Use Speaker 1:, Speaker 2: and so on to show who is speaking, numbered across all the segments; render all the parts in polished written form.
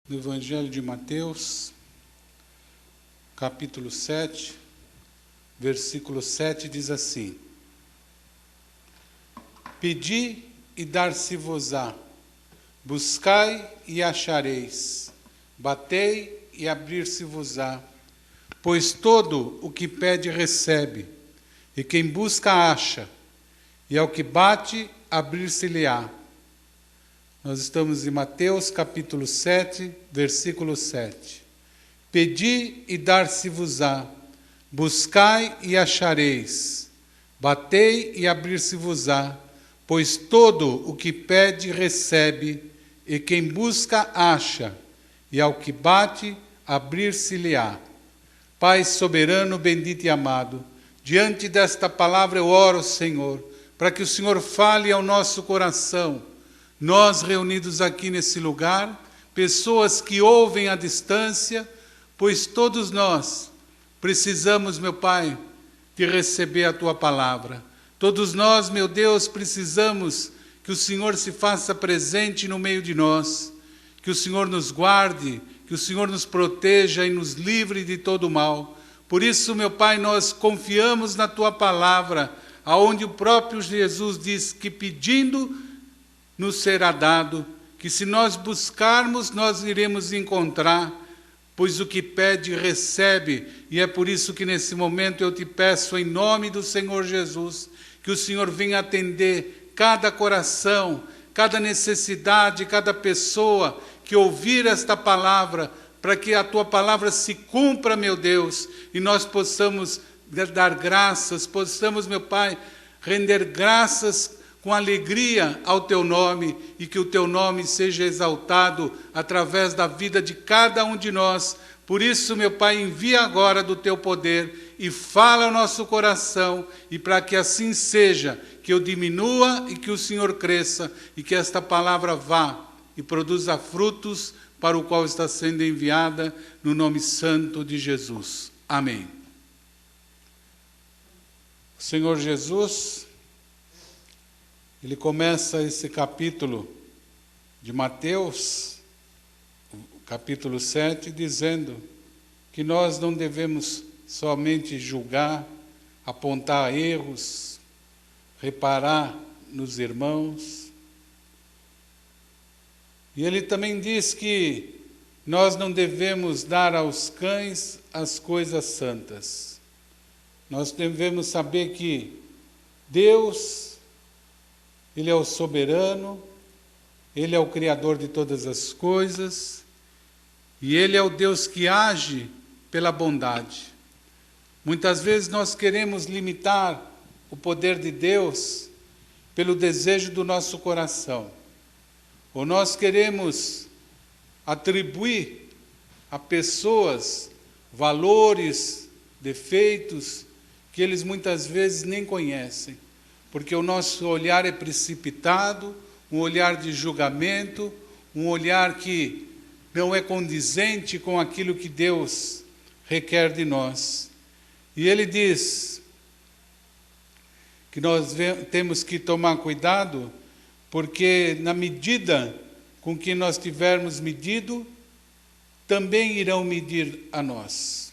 Speaker 1: do Evangelho de Mateus, capítulo 7, versículo 7, diz assim: Pedi e dar-se-vos-á, buscai e achareis, batei e abrir-se-vos-á. Pois todo o que pede recebe, e quem busca acha, e ao que bate abrir-se-lhe-á. Nós estamos em Mateus capítulo 7, versículo 7. Pedi e dar-se-vos-á, buscai e achareis, batei e abrir-se-vos-á, pois todo o que pede recebe, e quem busca acha, e ao que bate abrir-se-lhe-á. Pai soberano, bendito e amado, diante desta palavra eu oro, Senhor, para que o Senhor fale ao nosso coração. Nós reunidos aqui nesse lugar, pessoas que ouvem à distância, pois todos nós precisamos, meu Pai, de receber a Tua palavra. Todos nós, meu Deus, precisamos que o Senhor se faça presente no meio de nós, que o Senhor nos guarde, que o Senhor nos proteja e nos livre de todo mal. Por isso, meu Pai, nós confiamos na Tua palavra, aonde o próprio Jesus diz que pedindo nos será dado, que se nós buscarmos, nós iremos encontrar, pois o que pede, recebe. E é por isso que nesse momento eu te peço, em nome do Senhor Jesus, que o Senhor venha atender cada coração, cada necessidade, cada pessoa que ouvir esta palavra, para que a Tua palavra se cumpra, meu Deus, e nós possamos dar graças, possamos, meu Pai, render graças com alegria ao Teu nome, e que o Teu nome seja exaltado através da vida de cada um de nós. Por isso, meu Pai, envia agora do Teu poder e fala ao nosso coração, e para que assim seja, que eu diminua e que o Senhor cresça, e que esta palavra vá e produza frutos para o qual está sendo enviada, no nome santo de Jesus. Amém. O Senhor Jesus, Ele começa esse capítulo de Mateus, capítulo 7, dizendo que nós não devemos somente julgar, apontar erros, reparar nos irmãos. E ele também diz que nós não devemos dar aos cães as coisas santas. Nós devemos saber que Deus, Ele é o soberano, Ele é o Criador de todas as coisas, e Ele é o Deus que age pela bondade. Muitas vezes nós queremos limitar o poder de Deus pelo desejo do nosso coração, ou nós queremos atribuir a pessoas valores, defeitos, que eles muitas vezes nem conhecem. Porque o nosso olhar é precipitado, um olhar de julgamento, um olhar que não é condizente com aquilo que Deus requer de nós. E ele diz que nós temos que tomar cuidado, porque na medida com que nós tivermos medido, também irão medir a nós.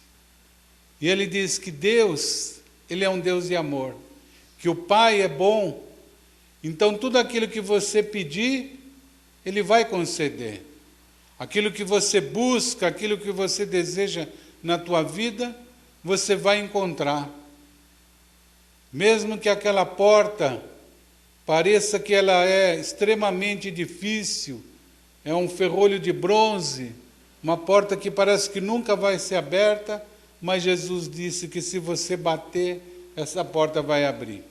Speaker 1: E ele diz que Deus, Ele é um Deus de amor, que o Pai é bom, então tudo aquilo que você pedir, Ele vai conceder. Aquilo que você busca, aquilo que você deseja na tua vida, você vai encontrar. Mesmo que aquela porta pareça que ela é extremamente difícil, é um ferrolho de bronze, uma porta que parece que nunca vai ser aberta, mas Jesus disse que se você bater, essa porta vai abrir.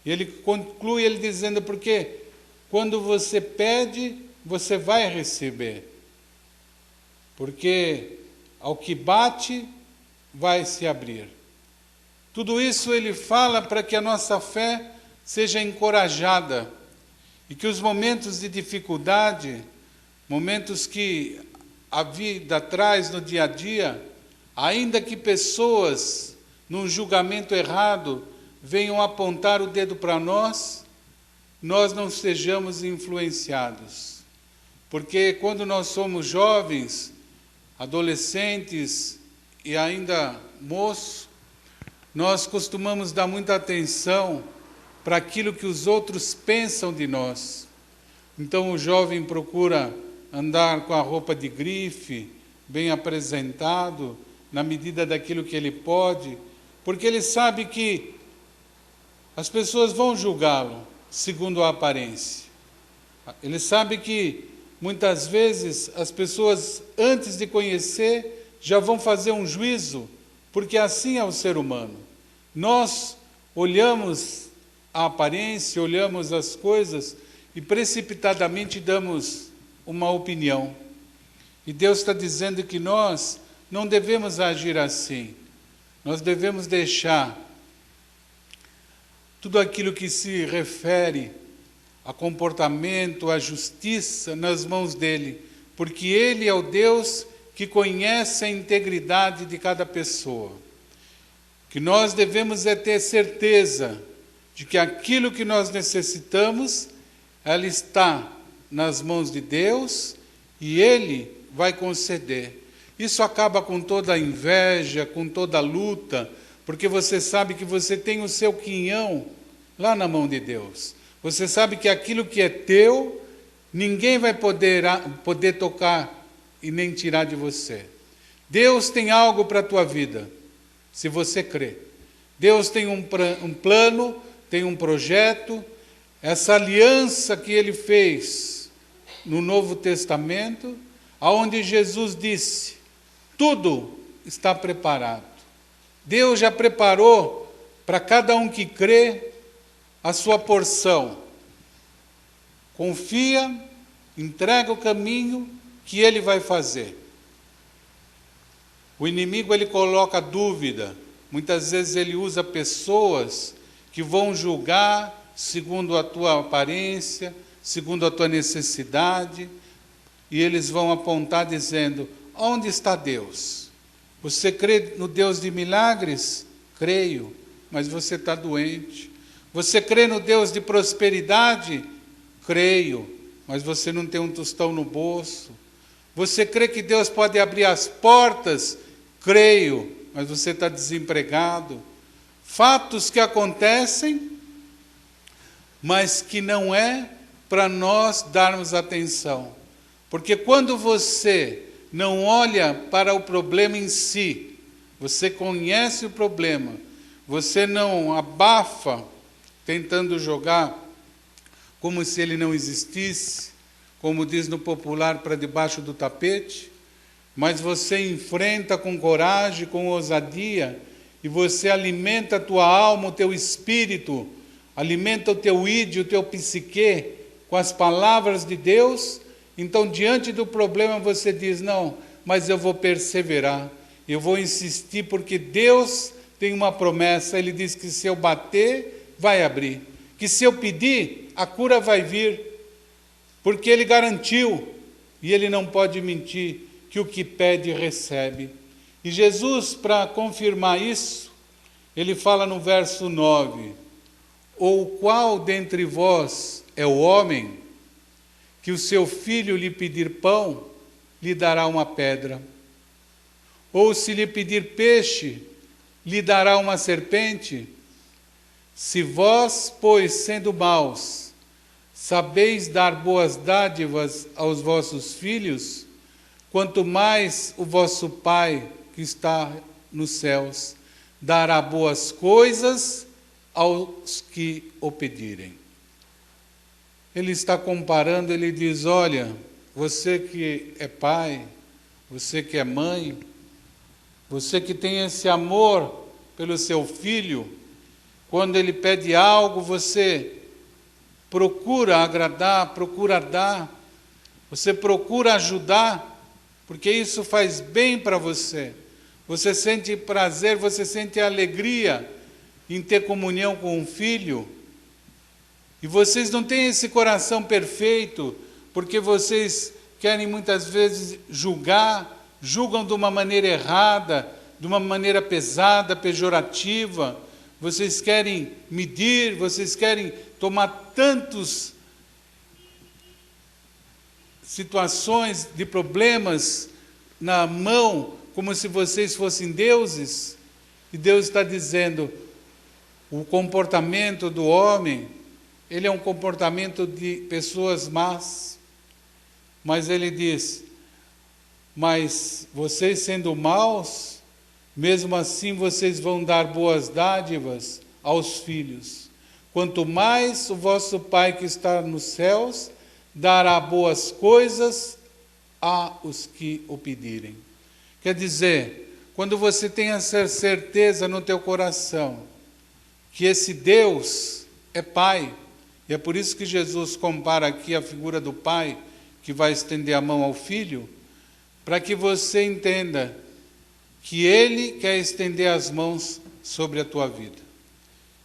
Speaker 1: E ele conclui ele dizendo, porque quando você pede, você vai receber. Porque ao que bate, vai se abrir. Tudo isso ele fala para que a nossa fé seja encorajada, e que os momentos de dificuldade, momentos que a vida traz no dia a dia, ainda que pessoas, num julgamento errado, venham apontar o dedo para nós, nós não sejamos influenciados. Porque quando nós somos jovens, adolescentes e ainda moços, nós costumamos dar muita atenção para aquilo que os outros pensam de nós. Então o jovem procura andar com a roupa de grife, bem apresentado, na medida daquilo que ele pode, porque ele sabe que as pessoas vão julgá-lo segundo a aparência. Ele sabe que muitas vezes as pessoas, antes de conhecer, já vão fazer um juízo, porque assim é o ser humano. Nós olhamos a aparência, olhamos as coisas e precipitadamente damos uma opinião. E Deus está dizendo que nós não devemos agir assim. Nós devemos deixar tudo aquilo que se refere a comportamento, a justiça nas mãos dele, porque ele é o Deus que conhece a integridade de cada pessoa. Que nós devemos é ter certeza de que aquilo que nós necessitamos, ela está nas mãos de Deus e ele vai conceder. Isso acaba com toda a inveja, com toda a luta, porque você sabe que você tem o seu quinhão lá na mão de Deus. Você sabe que aquilo que é teu, ninguém vai poder tocar e nem tirar de você. Deus tem algo para a tua vida, se você crê. Deus tem um plano, tem um projeto. Essa aliança que ele fez no Novo Testamento, aonde Jesus disse, tudo está preparado. Deus já preparou para cada um que crê a sua porção. Confia, entrega o caminho que ele vai fazer. O inimigo, ele coloca dúvida. Muitas vezes ele usa pessoas que vão julgar segundo a tua aparência, segundo a tua necessidade, e eles vão apontar dizendo, onde está Deus? Você crê no Deus de milagres? Creio, mas você está doente. Você crê no Deus de prosperidade? Creio, mas você não tem um tostão no bolso. Você crê que Deus pode abrir as portas? Creio, mas você está desempregado. Fatos que acontecem, mas que não é para nós darmos atenção. Porque quando você não olha para o problema em si, você conhece o problema, você não abafa, tentando jogar como se ele não existisse, como diz no popular, para debaixo do tapete, mas você enfrenta com coragem, com ousadia, e você alimenta a tua alma, o teu espírito, alimenta o teu ídio, o teu psique, com as palavras de Deus. Então, diante do problema, você diz, não, mas eu vou perseverar, eu vou insistir, porque Deus tem uma promessa, ele diz que se eu bater, vai abrir, que se eu pedir, a cura vai vir, porque ele garantiu, e ele não pode mentir, que o que pede, recebe. E Jesus, para confirmar isso, ele fala no verso 9, ou qual dentre vós é o homem, que o seu filho lhe pedir pão, lhe dará uma pedra? Ou se lhe pedir peixe, lhe dará uma serpente? Se vós, pois, sendo maus, sabeis dar boas dádivas aos vossos filhos, quanto mais o vosso Pai, que está nos céus, dará boas coisas aos que o pedirem. Ele está comparando, ele diz, olha, você que é pai, você que é mãe, você que tem esse amor pelo seu filho, quando ele pede algo, você procura agradar, procura dar, você procura ajudar, porque isso faz bem para você. Você sente prazer, você sente alegria em ter comunhão com um filho. E vocês não têm esse coração perfeito, porque vocês querem muitas vezes julgam de uma maneira errada, de uma maneira pesada, pejorativa. Vocês querem medir, vocês querem tomar tantos situações de problemas na mão, como se vocês fossem deuses, e Deus está dizendo, o comportamento do homem, ele é um comportamento de pessoas más, mas ele diz, mas vocês sendo maus, mesmo assim vocês vão dar boas dádivas aos filhos. Quanto mais o vosso Pai que está nos céus dará boas coisas a os que o pedirem. Quer dizer, quando você tem essa certeza no teu coração que esse Deus é Pai, e é por isso que Jesus compara aqui a figura do Pai que vai estender a mão ao Filho, para que você entenda que Ele quer estender as mãos sobre a tua vida.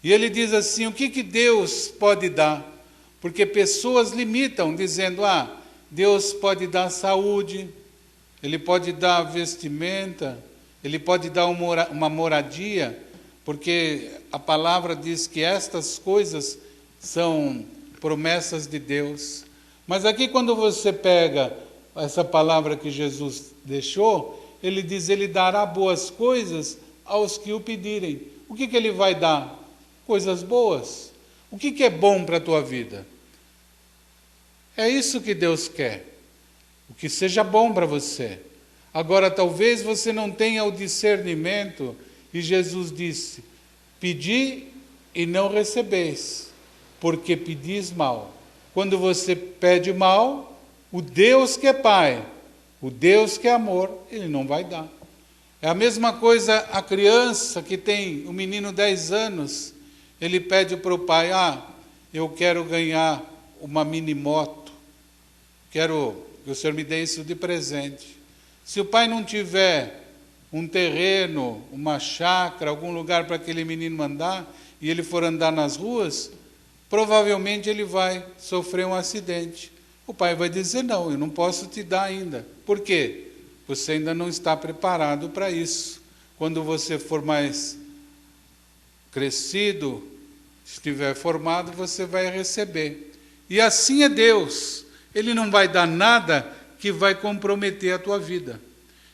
Speaker 1: E Ele diz assim, o que Deus pode dar? Porque pessoas limitam, dizendo, Deus pode dar saúde, Ele pode dar vestimenta, Ele pode dar uma moradia, porque a palavra diz que estas coisas são promessas de Deus. Mas aqui quando você pega essa palavra que Jesus deixou, ele diz, ele dará boas coisas aos que o pedirem. O que ele vai dar? Coisas boas. O que é bom para a tua vida? É isso que Deus quer. O que seja bom para você. Agora, talvez você não tenha o discernimento, e Jesus disse, pedi e não recebeis, porque pedis mal. Quando você pede mal, o Deus que é Pai, o Deus que é amor, Ele não vai dar. É a mesma coisa a criança que tem, um menino 10 anos, ele pede para o pai, eu quero ganhar uma mini moto, quero que o senhor me dê isso de presente. Se o pai não tiver um terreno, uma chácara, algum lugar para aquele menino andar, e ele for andar nas ruas, provavelmente ele vai sofrer um acidente. O pai vai dizer, não, eu não posso te dar ainda. Por quê? Você ainda não está preparado para isso. Quando você for mais crescido, estiver formado, você vai receber. E assim é Deus. Ele não vai dar nada que vai comprometer a tua vida.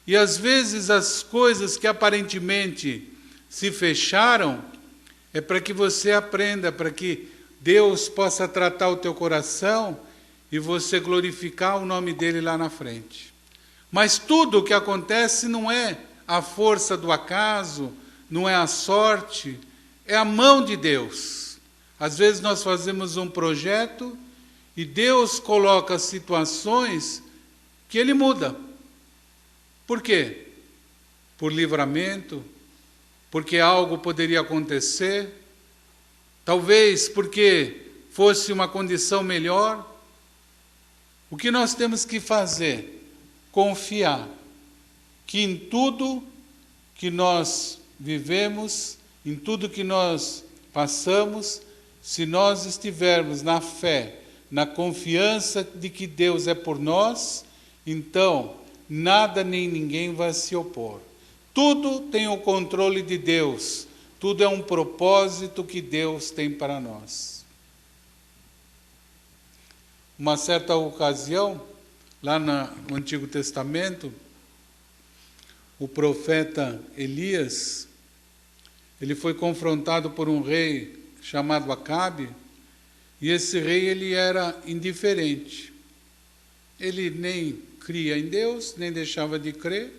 Speaker 1: E às vezes as coisas que aparentemente se fecharam, é para que você aprenda, para que Deus possa tratar o teu coração e você glorificar o nome dele lá na frente. Mas tudo o que acontece não é a força do acaso, não é a sorte, é a mão de Deus. Às vezes nós fazemos um projeto e Deus coloca situações que Ele muda. Por quê? Por livramento, porque algo poderia acontecer, talvez porque fosse uma condição melhor. O que nós temos que fazer? Confiar que em tudo que nós vivemos, em tudo que nós passamos, se nós estivermos na fé, na confiança de que Deus é por nós, então nada nem ninguém vai se opor. Tudo tem o controle de Deus, tudo é um propósito que Deus tem para nós. Uma certa ocasião, lá no Antigo Testamento, o profeta Elias, ele foi confrontado por um rei chamado Acabe, e esse rei ele era indiferente. Ele nem cria em Deus, nem deixava de crer.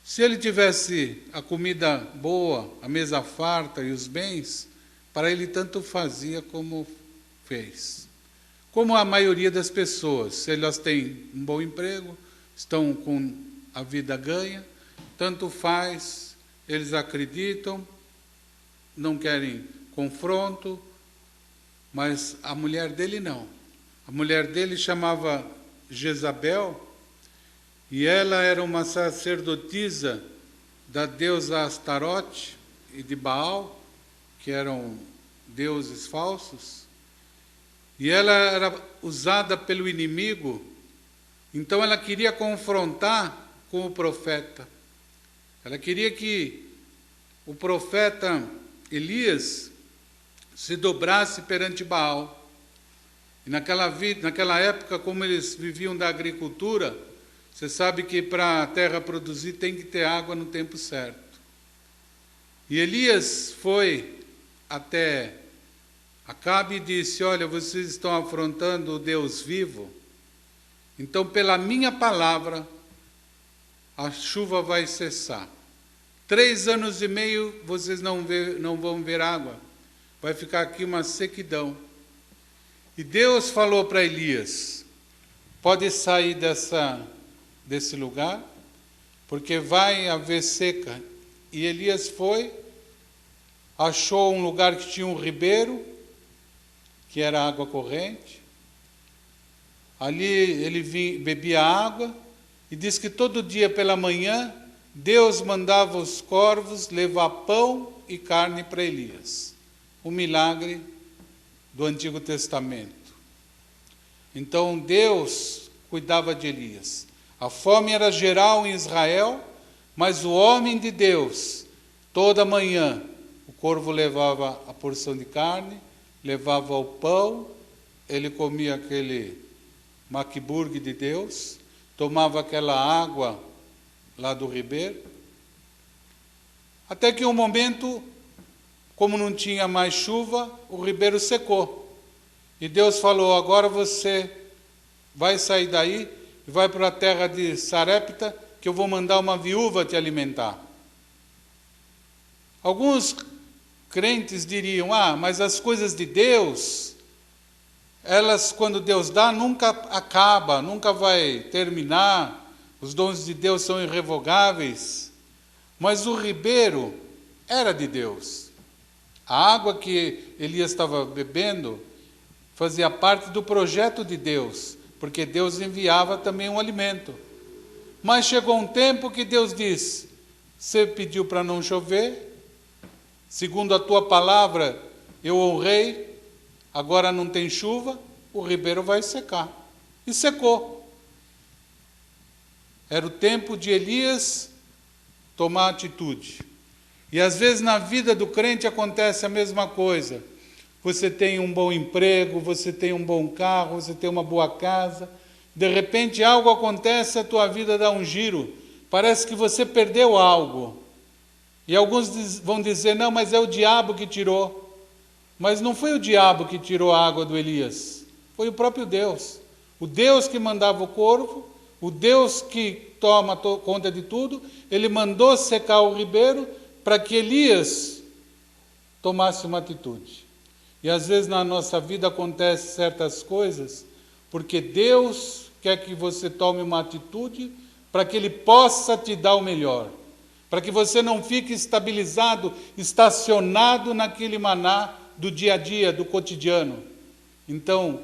Speaker 1: Se ele tivesse a comida boa, a mesa farta e os bens, para ele tanto fazia como fez. Como a maioria das pessoas, se elas têm um bom emprego, estão com a vida ganha, tanto faz, eles acreditam, não querem confronto, mas a mulher dele não. A mulher dele chamava Jezabel, e ela era uma sacerdotisa da deusa Astarote e de Baal, que eram deuses falsos, e ela era usada pelo inimigo, então ela queria confrontar com o profeta. Ela queria que o profeta Elias se dobrasse perante Baal. E naquela época, como eles viviam da agricultura, você sabe que para a terra produzir tem que ter água no tempo certo. E Elias foi até Acabe e disse: olha, vocês estão afrontando o Deus vivo, então pela minha palavra a chuva vai cessar. 3 anos e meio vocês não vão ver água, vai ficar aqui uma sequidão. E Deus falou para Elias: pode sair desse lugar, porque vai haver seca. E Elias foi, achou um lugar que tinha um ribeiro, que era água corrente. Ali ele bebia água, e diz que todo dia pela manhã Deus mandava os corvos levar pão e carne para Elias. Um milagre do Antigo Testamento. Então Deus cuidava de Elias. A fome era geral em Israel, mas o homem de Deus, toda manhã, o corvo levava a porção de carne, levava o pão, ele comia aquele maquiburgue de Deus, tomava aquela água lá do ribeiro, até que um momento, como não tinha mais chuva, o ribeiro secou. E Deus falou: agora você vai sair daí e vai para a terra de Sarepta, que eu vou mandar uma viúva te alimentar. Alguns crentes diriam: mas as coisas de Deus, elas, quando Deus dá, nunca acaba, nunca vai terminar, os dons de Deus são irrevogáveis. Mas o ribeiro era de Deus. A água que Elias estava bebendo fazia parte do projeto de Deus, porque Deus enviava também um alimento. Mas chegou um tempo que Deus disse: você pediu para não chover, segundo a tua palavra eu honrei, agora não tem chuva, o ribeiro vai secar. E secou. Era o tempo de Elias tomar atitude. E às vezes na vida do crente acontece a mesma coisa. Você tem um bom emprego, você tem um bom carro, você tem uma boa casa, de repente algo acontece, a tua vida dá um giro, parece que você perdeu algo. E alguns vão dizer: não, mas é o diabo que tirou. Mas não foi o diabo que tirou a água do Elias, foi o próprio Deus. O Deus que mandava o corvo, o Deus que toma conta de tudo, ele mandou secar o ribeiro para que Elias tomasse uma atitude. E às vezes na nossa vida acontecem certas coisas, porque Deus quer que você tome uma atitude para que Ele possa te dar o melhor. Para que você não fique estabilizado, estacionado naquele maná do dia a dia, do cotidiano. Então,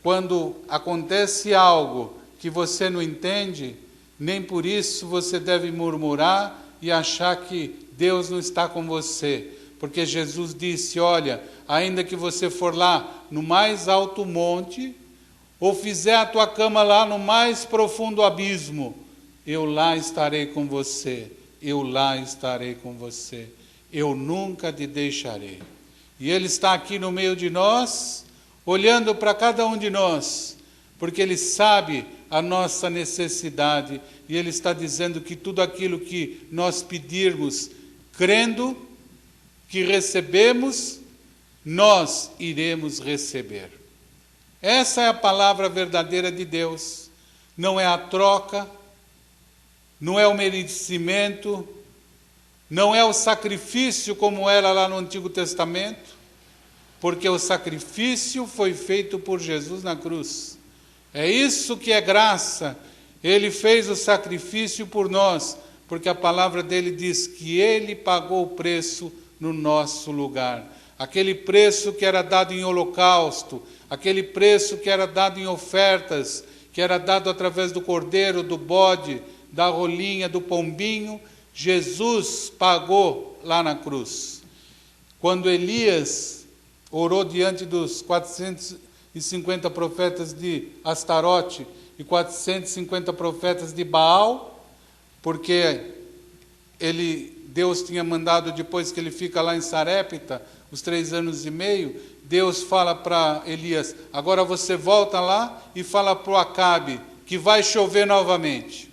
Speaker 1: quando acontece algo que você não entende, nem por isso você deve murmurar e achar que Deus não está com você. Porque Jesus disse: olha, ainda que você for lá no mais alto monte, ou fizer a tua cama lá no mais profundo abismo, eu lá estarei com você, eu lá estarei com você, eu nunca te deixarei. E Ele está aqui no meio de nós, olhando para cada um de nós, porque Ele sabe a nossa necessidade, e Ele está dizendo que tudo aquilo que nós pedirmos, crendo que recebemos, nós iremos receber. Essa é a palavra verdadeira de Deus. Não é a troca, não é o merecimento, não é o sacrifício como era lá no Antigo Testamento, porque o sacrifício foi feito por Jesus na cruz. É isso que é graça. Ele fez o sacrifício por nós, porque a palavra dele diz que Ele pagou o preço no nosso lugar. Aquele preço que era dado em holocausto, aquele preço que era dado em ofertas, que era dado através do cordeiro, do bode, da rolinha, do pombinho, Jesus pagou lá na cruz. Quando Elias orou diante dos 450 profetas de Astarote e 450 profetas de Baal, porque Deus tinha mandado, depois que ele fica lá em Sarepta, os 3 anos e meio, Deus fala para Elias, agora você volta lá e fala para o Acabe que vai chover novamente.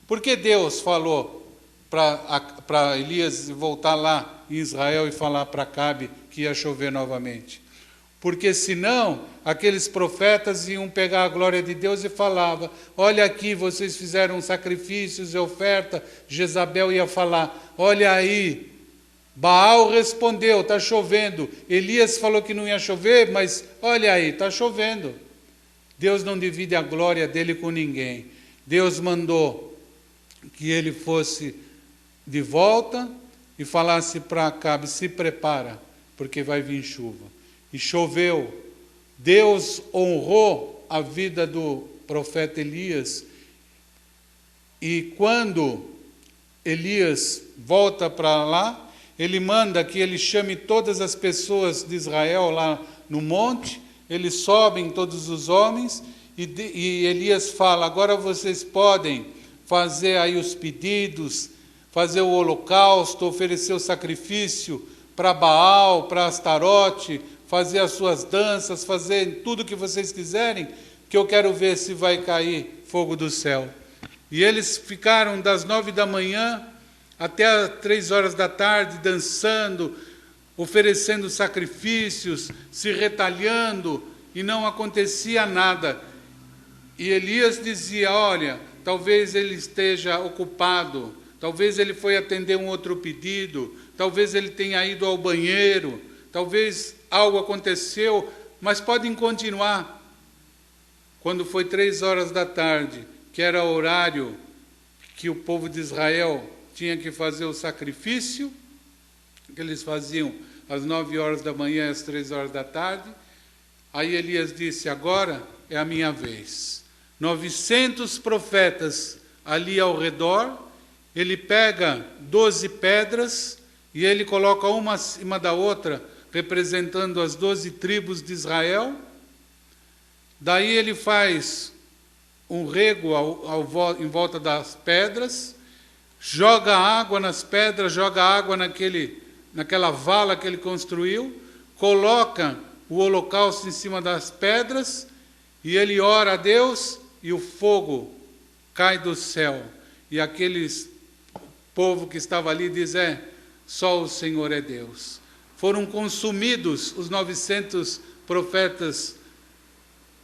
Speaker 1: Por que Deus falou para Elias voltar lá em Israel e falar para Acabe que ia chover novamente? Porque senão aqueles profetas iam pegar a glória de Deus e falavam, olha aqui, vocês fizeram sacrifícios e oferta. Jezabel ia falar, olha aí, Baal respondeu, está chovendo. Elias falou que não ia chover, mas olha aí, está chovendo. Deus não divide a glória dele com ninguém. Deus mandou que ele fosse de volta e falasse para Acabe, se prepara, porque vai vir chuva. E choveu. Deus honrou a vida do profeta Elias. E quando Elias volta para lá, ele manda que ele chame todas as pessoas de Israel lá no monte. Eles sobem, todos os homens, e Elias fala, agora vocês podem fazer aí os pedidos, fazer o holocausto, oferecer o sacrifício para Baal, para Astarote, fazer as suas danças, fazer tudo o que vocês quiserem, que eu quero ver se vai cair fogo do céu. E eles ficaram das 9 da manhã até as 3 horas da tarde, dançando, oferecendo sacrifícios, se retalhando, e não acontecia nada. E Elias dizia, olha, talvez ele esteja ocupado, talvez ele foi atender um outro pedido, talvez ele tenha ido ao banheiro, talvez algo aconteceu, mas podem continuar. Quando foi 3 horas da tarde, que era o horário que o povo de Israel tinha que fazer o sacrifício, que eles faziam às 9 horas da manhã, às 3 horas da tarde, aí Elias disse, agora é a minha vez. 900 profetas ali ao redor, ele pega 12 pedras e ele coloca uma acima da outra, representando as 12 tribos de Israel. Daí ele faz um rego em volta das pedras, joga água nas pedras, joga água naquela vala que ele construiu, coloca o holocausto em cima das pedras, e ele ora a Deus, e o fogo cai do céu. E aqueles povo que estava ali diz, só o Senhor é Deus. Foram consumidos os 900 profetas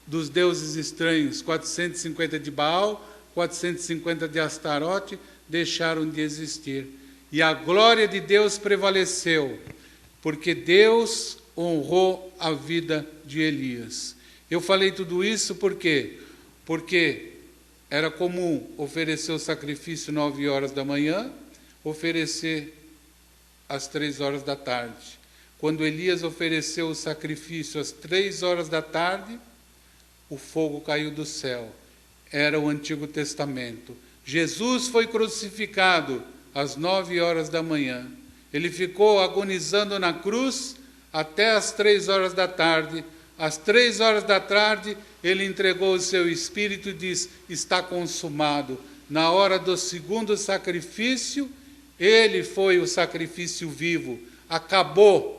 Speaker 1: dos deuses estranhos, 450 de Baal, 450 de Astarote, deixaram de existir. E a glória de Deus prevaleceu, porque Deus honrou a vida de Elias. Eu falei tudo isso por quê? Porque era comum oferecer o sacrifício 9 horas da manhã, oferecer às 3 horas da tarde. Quando Elias ofereceu o sacrifício às 3 horas da tarde, o fogo caiu do céu. Era o Antigo Testamento. Jesus foi crucificado às 9 horas da manhã. Ele ficou agonizando na cruz até às 3 horas da tarde. Às 3 horas da tarde, ele entregou o seu espírito e diz, está consumado. Na hora do segundo sacrifício, ele foi o sacrifício vivo. Acabou.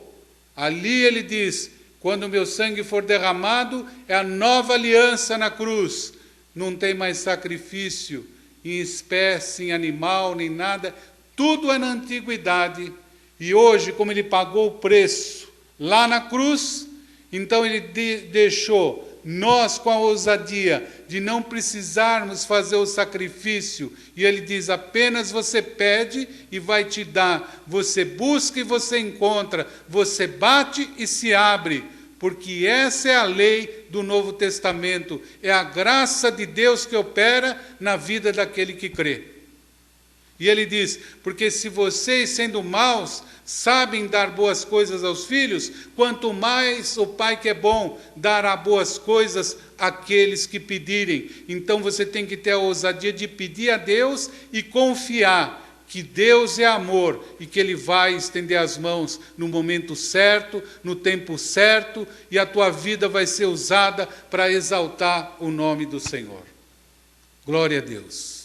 Speaker 1: Ali ele diz, quando o meu sangue for derramado, é a nova aliança na cruz. Não tem mais sacrifício em espécie, em animal, nem nada. Tudo é na antiguidade. E hoje, como ele pagou o preço lá na cruz, então ele deixou nós com a ousadia de não precisarmos fazer o sacrifício. E ele diz, apenas você pede e vai te dar. Você busca e você encontra. Você bate e se abre. Porque essa é a lei do Novo Testamento. É a graça de Deus que opera na vida daquele que crê. E ele diz, porque se vocês, sendo maus, sabem dar boas coisas aos filhos, quanto mais o Pai que é bom dará boas coisas àqueles que pedirem. Então você tem que ter a ousadia de pedir a Deus e confiar que Deus é amor e que Ele vai estender as mãos no momento certo, no tempo certo, e a tua vida vai ser usada para exaltar o nome do Senhor. Glória a Deus.